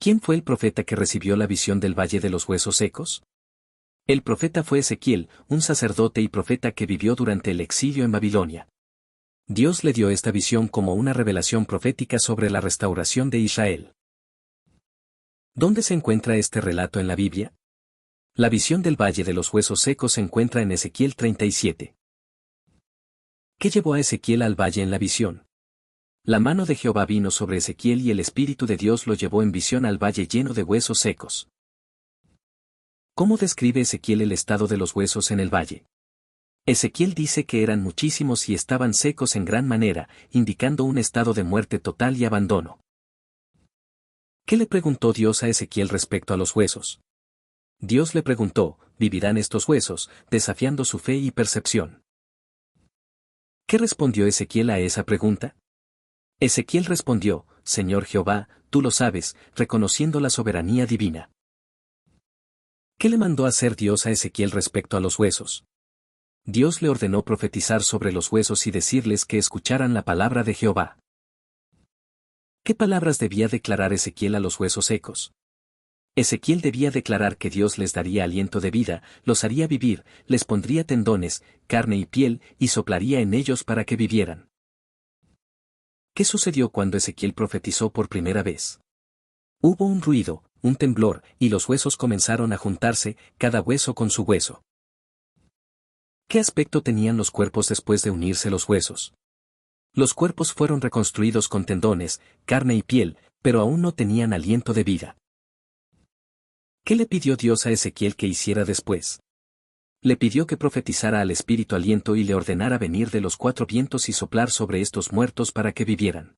¿Quién fue el profeta que recibió la visión del Valle de los Huesos Secos? El profeta fue Ezequiel, un sacerdote y profeta que vivió durante el exilio en Babilonia. Dios le dio esta visión como una revelación profética sobre la restauración de Israel. ¿Dónde se encuentra este relato en la Biblia? La visión del Valle de los Huesos Secos se encuentra en Ezequiel 37. ¿Qué llevó a Ezequiel al valle en la visión? La mano de Jehová vino sobre Ezequiel y el Espíritu de Dios lo llevó en visión al valle lleno de huesos secos. ¿Cómo describe Ezequiel el estado de los huesos en el valle? Ezequiel dice que eran muchísimos y estaban secos en gran manera, indicando un estado de muerte total y abandono. ¿Qué le preguntó Dios a Ezequiel respecto a los huesos? Dios le preguntó, ¿vivirán estos huesos?, desafiando su fe y percepción. ¿Qué respondió Ezequiel a esa pregunta? Ezequiel respondió, Señor Jehová, tú lo sabes, reconociendo la soberanía divina. ¿Qué le mandó hacer Dios a Ezequiel respecto a los huesos? Dios le ordenó profetizar sobre los huesos y decirles que escucharan la palabra de Jehová. ¿Qué palabras debía declarar Ezequiel a los huesos secos? Ezequiel debía declarar que Dios les daría aliento de vida, los haría vivir, les pondría tendones, carne y piel, y soplaría en ellos para que vivieran. ¿Qué sucedió cuando Ezequiel profetizó por primera vez? Hubo un ruido, un temblor, y los huesos comenzaron a juntarse, cada hueso con su hueso. ¿Qué aspecto tenían los cuerpos después de unirse los huesos? Los cuerpos fueron reconstruidos con tendones, carne y piel, pero aún no tenían aliento de vida. ¿Qué le pidió Dios a Ezequiel que hiciera después? Le pidió que profetizara al Espíritu aliento y le ordenara venir de los cuatro vientos y soplar sobre estos muertos para que vivieran.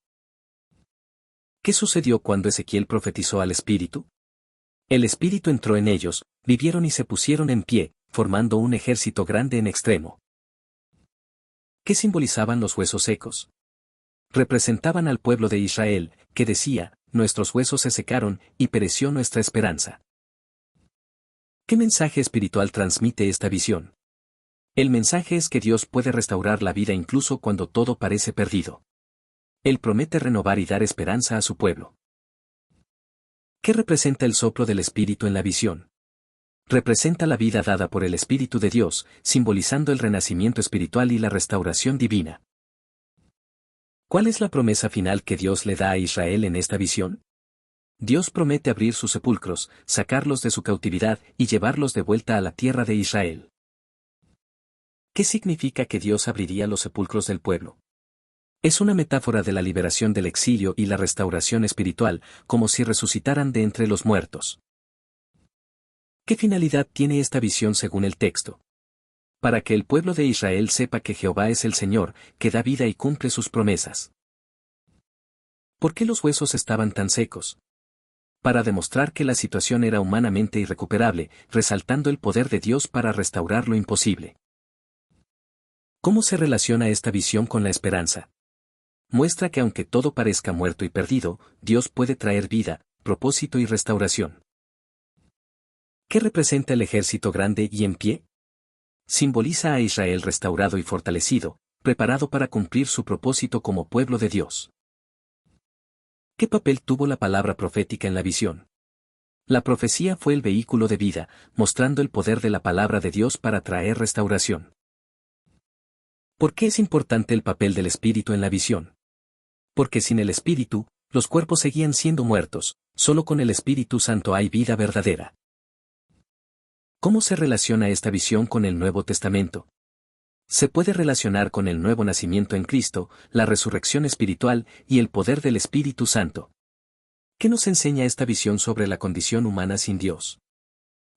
¿Qué sucedió cuando Ezequiel profetizó al Espíritu? El Espíritu entró en ellos, vivieron y se pusieron en pie, formando un ejército grande en extremo. ¿Qué simbolizaban los huesos secos? Representaban al pueblo de Israel, que decía, nuestros huesos se secaron, y pereció nuestra esperanza. ¿Qué mensaje espiritual transmite esta visión? El mensaje es que Dios puede restaurar la vida incluso cuando todo parece perdido. Él promete renovar y dar esperanza a su pueblo. ¿Qué representa el soplo del Espíritu en la visión? Representa la vida dada por el Espíritu de Dios, simbolizando el renacimiento espiritual y la restauración divina. ¿Cuál es la promesa final que Dios le da a Israel en esta visión? Dios promete abrir sus sepulcros, sacarlos de su cautividad y llevarlos de vuelta a la tierra de Israel. ¿Qué significa que Dios abriría los sepulcros del pueblo? Es una metáfora de la liberación del exilio y la restauración espiritual, como si resucitaran de entre los muertos. ¿Qué finalidad tiene esta visión según el texto? Para que el pueblo de Israel sepa que Jehová es el Señor, que da vida y cumple sus promesas. ¿Por qué los huesos estaban tan secos? Para demostrar que la situación era humanamente irrecuperable, resaltando el poder de Dios para restaurar lo imposible. ¿Cómo se relaciona esta visión con la esperanza? Muestra que aunque todo parezca muerto y perdido, Dios puede traer vida, propósito y restauración. ¿Qué representa el ejército grande y en pie? Simboliza a Israel restaurado y fortalecido, preparado para cumplir su propósito como pueblo de Dios. ¿Qué papel tuvo la palabra profética en la visión? La profecía fue el vehículo de vida, mostrando el poder de la palabra de Dios para traer restauración. ¿Por qué es importante el papel del Espíritu en la visión? Porque sin el Espíritu, los cuerpos seguían siendo muertos, solo con el Espíritu Santo hay vida verdadera. ¿Cómo se relaciona esta visión con el Nuevo Testamento? Se puede relacionar con el nuevo nacimiento en Cristo, la resurrección espiritual y el poder del Espíritu Santo. ¿Qué nos enseña esta visión sobre la condición humana sin Dios?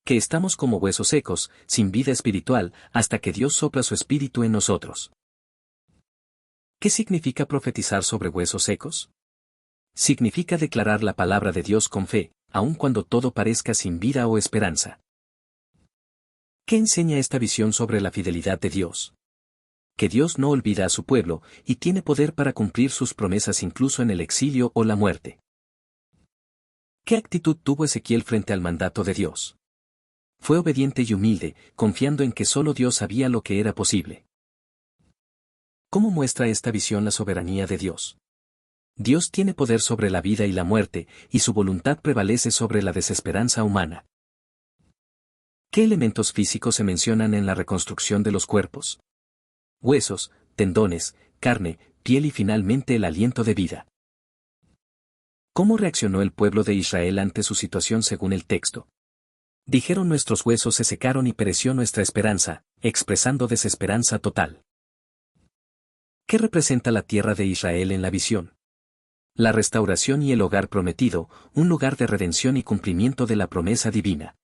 Que estamos como huesos secos, sin vida espiritual, hasta que Dios sopla su Espíritu en nosotros. ¿Qué significa profetizar sobre huesos secos? Significa declarar la palabra de Dios con fe, aun cuando todo parezca sin vida o esperanza. ¿Qué enseña esta visión sobre la fidelidad de Dios? Que Dios no olvida a su pueblo, y tiene poder para cumplir sus promesas incluso en el exilio o la muerte. ¿Qué actitud tuvo Ezequiel frente al mandato de Dios? Fue obediente y humilde, confiando en que solo Dios sabía lo que era posible. ¿Cómo muestra esta visión la soberanía de Dios? Dios tiene poder sobre la vida y la muerte, y su voluntad prevalece sobre la desesperanza humana. ¿Qué elementos físicos se mencionan en la reconstrucción de los cuerpos? Huesos, tendones, carne, piel y finalmente el aliento de vida. ¿Cómo reaccionó el pueblo de Israel ante su situación según el texto? Dijeron: nuestros huesos se secaron y pereció nuestra esperanza, expresando desesperanza total. ¿Qué representa la tierra de Israel en la visión? La restauración y el hogar prometido, un lugar de redención y cumplimiento de la promesa divina.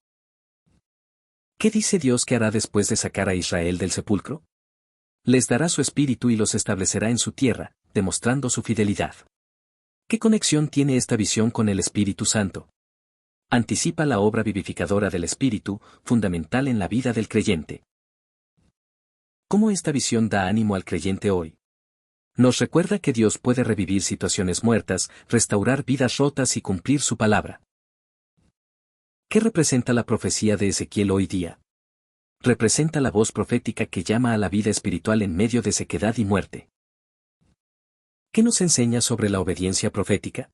¿Qué dice Dios que hará después de sacar a Israel del sepulcro? Les dará su espíritu y los establecerá en su tierra, demostrando su fidelidad. ¿Qué conexión tiene esta visión con el Espíritu Santo? Anticipa la obra vivificadora del Espíritu, fundamental en la vida del creyente. ¿Cómo esta visión da ánimo al creyente hoy? Nos recuerda que Dios puede revivir situaciones muertas, restaurar vidas rotas y cumplir su palabra. ¿Qué representa la profecía de Ezequiel hoy día? Representa la voz profética que llama a la vida espiritual en medio de sequedad y muerte. ¿Qué nos enseña sobre la obediencia profética?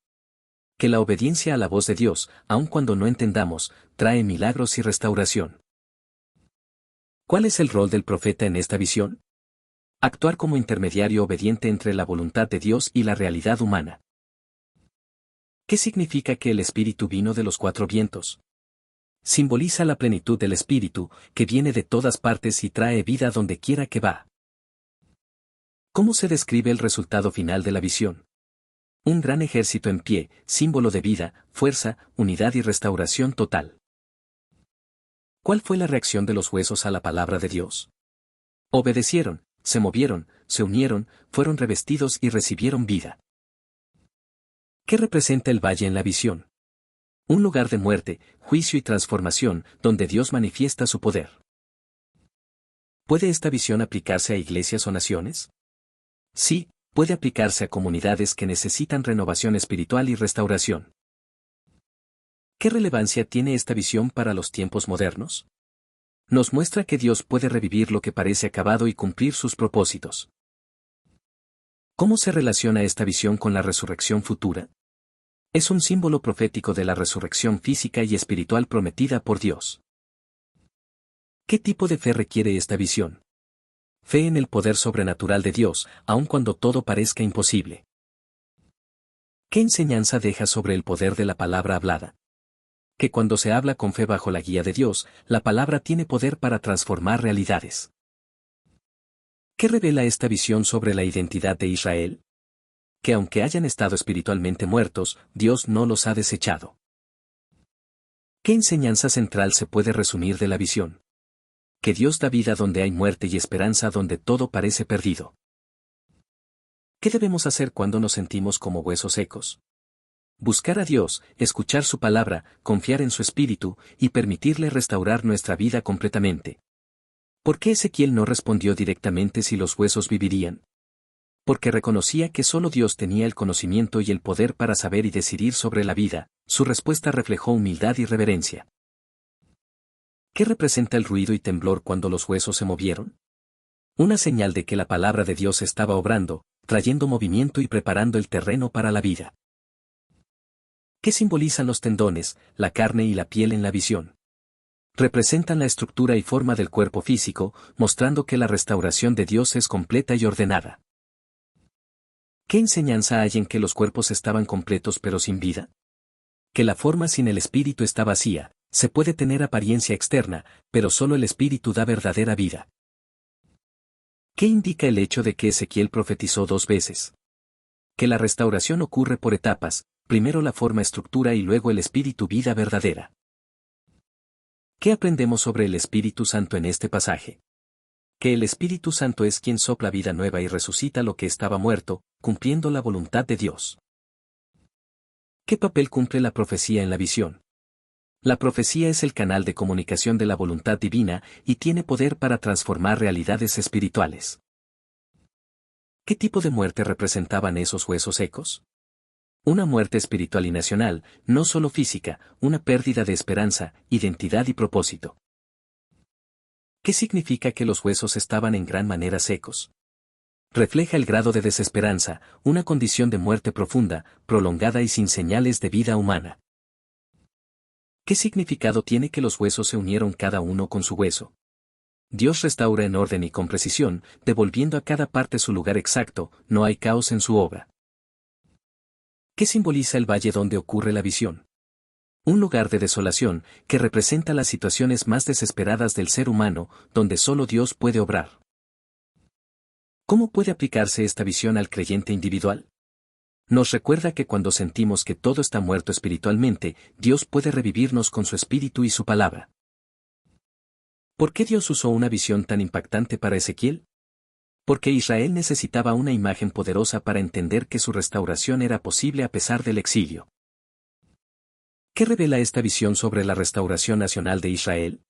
Que la obediencia a la voz de Dios, aun cuando no entendamos, trae milagros y restauración. ¿Cuál es el rol del profeta en esta visión? Actuar como intermediario obediente entre la voluntad de Dios y la realidad humana. ¿Qué significa que el Espíritu vino de los cuatro vientos? Simboliza la plenitud del Espíritu, que viene de todas partes y trae vida donde quiera que va. ¿Cómo se describe el resultado final de la visión? Un gran ejército en pie, símbolo de vida, fuerza, unidad y restauración total. ¿Cuál fue la reacción de los huesos a la palabra de Dios? Obedecieron, se movieron, se unieron, fueron revestidos y recibieron vida. ¿Qué representa el valle en la visión? Un lugar de muerte, juicio y transformación, donde Dios manifiesta su poder. ¿Puede esta visión aplicarse a iglesias o naciones? Sí, puede aplicarse a comunidades que necesitan renovación espiritual y restauración. ¿Qué relevancia tiene esta visión para los tiempos modernos? Nos muestra que Dios puede revivir lo que parece acabado y cumplir sus propósitos. ¿Cómo se relaciona esta visión con la resurrección futura? Es un símbolo profético de la resurrección física y espiritual prometida por Dios. ¿Qué tipo de fe requiere esta visión? Fe en el poder sobrenatural de Dios, aun cuando todo parezca imposible. ¿Qué enseñanza deja sobre el poder de la palabra hablada? Que cuando se habla con fe bajo la guía de Dios, la palabra tiene poder para transformar realidades. ¿Qué revela esta visión sobre la identidad de Israel? Que aunque hayan estado espiritualmente muertos, Dios no los ha desechado. ¿Qué enseñanza central se puede resumir de la visión? Que Dios da vida donde hay muerte y esperanza donde todo parece perdido. ¿Qué debemos hacer cuando nos sentimos como huesos secos? Buscar a Dios, escuchar su palabra, confiar en su espíritu, y permitirle restaurar nuestra vida completamente. ¿Por qué Ezequiel no respondió directamente si los huesos vivirían? Porque reconocía que solo Dios tenía el conocimiento y el poder para saber y decidir sobre la vida. Su respuesta reflejó humildad y reverencia. ¿Qué representa el ruido y temblor cuando los huesos se movieron? Una señal de que la palabra de Dios estaba obrando, trayendo movimiento y preparando el terreno para la vida. ¿Qué simbolizan los tendones, la carne y la piel en la visión? Representan la estructura y forma del cuerpo físico, mostrando que la restauración de Dios es completa y ordenada. ¿Qué enseñanza hay en que los cuerpos estaban completos pero sin vida? Que la forma sin el espíritu está vacía, se puede tener apariencia externa, pero solo el espíritu da verdadera vida. ¿Qué indica el hecho de que Ezequiel profetizó 2 veces? Que la restauración ocurre por etapas, primero la forma estructura y luego el espíritu vida verdadera. ¿Qué aprendemos sobre el Espíritu Santo en este pasaje? Que el Espíritu Santo es quien sopla vida nueva y resucita lo que estaba muerto, cumpliendo la voluntad de Dios. ¿Qué papel cumple la profecía en la visión? La profecía es el canal de comunicación de la voluntad divina y tiene poder para transformar realidades espirituales. ¿Qué tipo de muerte representaban esos huesos secos? Una muerte espiritual y nacional, no solo física, una pérdida de esperanza, identidad y propósito. ¿Qué significa que los huesos estaban en gran manera secos? Refleja el grado de desesperanza, una condición de muerte profunda, prolongada y sin señales de vida humana. ¿Qué significado tiene que los huesos se unieron cada uno con su hueso? Dios restaura en orden y con precisión, devolviendo a cada parte su lugar exacto, no hay caos en su obra. ¿Qué simboliza el valle donde ocurre la visión? Un lugar de desolación, que representa las situaciones más desesperadas del ser humano, donde solo Dios puede obrar. ¿Cómo puede aplicarse esta visión al creyente individual? Nos recuerda que cuando sentimos que todo está muerto espiritualmente, Dios puede revivirnos con su espíritu y su palabra. ¿Por qué Dios usó una visión tan impactante para Ezequiel? Porque Israel necesitaba una imagen poderosa para entender que su restauración era posible a pesar del exilio. ¿Qué revela esta visión sobre la restauración nacional de Israel?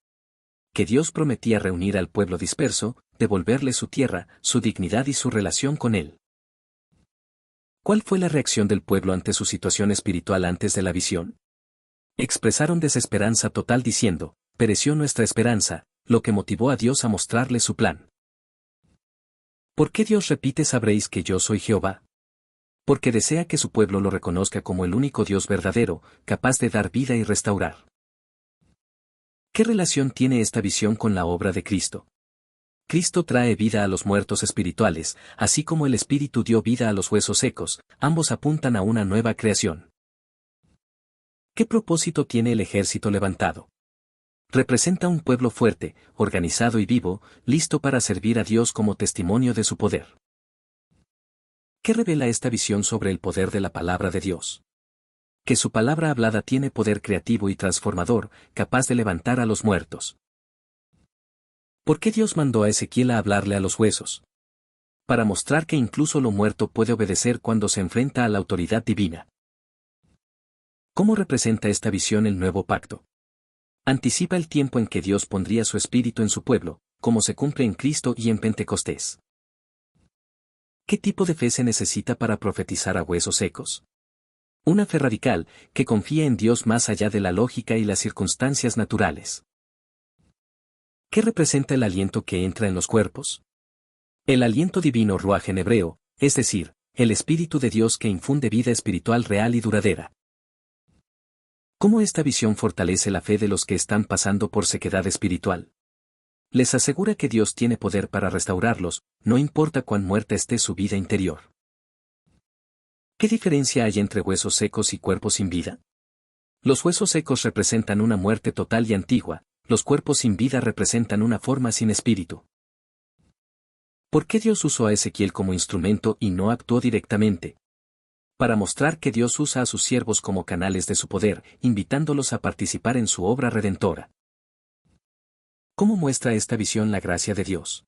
Que Dios prometía reunir al pueblo disperso, devolverle su tierra, su dignidad y su relación con él. ¿Cuál fue la reacción del pueblo ante su situación espiritual antes de la visión? Expresaron desesperanza total diciendo, pereció nuestra esperanza, lo que motivó a Dios a mostrarle su plan. ¿Por qué Dios repite sabréis que yo soy Jehová? Porque desea que su pueblo lo reconozca como el único Dios verdadero, capaz de dar vida y restaurar. ¿Qué relación tiene esta visión con la obra de Cristo? Cristo trae vida a los muertos espirituales, así como el Espíritu dio vida a los huesos secos, ambos apuntan a una nueva creación. ¿Qué propósito tiene el ejército levantado? Representa un pueblo fuerte, organizado y vivo, listo para servir a Dios como testimonio de su poder. ¿Qué revela esta visión sobre el poder de la palabra de Dios? Que su palabra hablada tiene poder creativo y transformador, capaz de levantar a los muertos. ¿Por qué Dios mandó a Ezequiel a hablarle a los huesos? Para mostrar que incluso lo muerto puede obedecer cuando se enfrenta a la autoridad divina. ¿Cómo representa esta visión el nuevo pacto? Anticipa el tiempo en que Dios pondría su espíritu en su pueblo, como se cumple en Cristo y en Pentecostés. ¿Qué tipo de fe se necesita para profetizar a huesos secos? Una fe radical, que confía en Dios más allá de la lógica y las circunstancias naturales. ¿Qué representa el aliento que entra en los cuerpos? El aliento divino ruaj en hebreo, es decir, el Espíritu de Dios que infunde vida espiritual real y duradera. ¿Cómo esta visión fortalece la fe de los que están pasando por sequedad espiritual? Les asegura que Dios tiene poder para restaurarlos, no importa cuán muerta esté su vida interior. ¿Qué diferencia hay entre huesos secos y cuerpos sin vida? Los huesos secos representan una muerte total y antigua, los cuerpos sin vida representan una forma sin espíritu. ¿Por qué Dios usó a Ezequiel como instrumento y no actuó directamente? Para mostrar que Dios usa a sus siervos como canales de su poder, invitándolos a participar en su obra redentora. ¿Cómo muestra esta visión la gracia de Dios?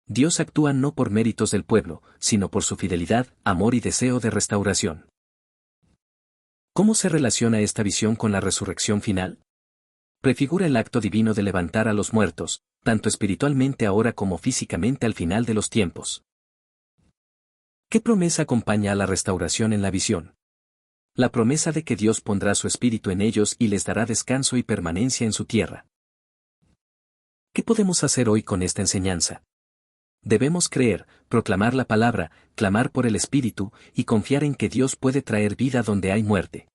Dios actúa no por méritos del pueblo, sino por su fidelidad, amor y deseo de restauración. ¿Cómo se relaciona esta visión con la resurrección final? Prefigura el acto divino de levantar a los muertos, tanto espiritualmente ahora como físicamente al final de los tiempos. ¿Qué promesa acompaña a la restauración en la visión? La promesa de que Dios pondrá su espíritu en ellos y les dará descanso y permanencia en su tierra. ¿Qué podemos hacer hoy con esta enseñanza? Debemos creer, proclamar la palabra, clamar por el espíritu y confiar en que Dios puede traer vida donde hay muerte.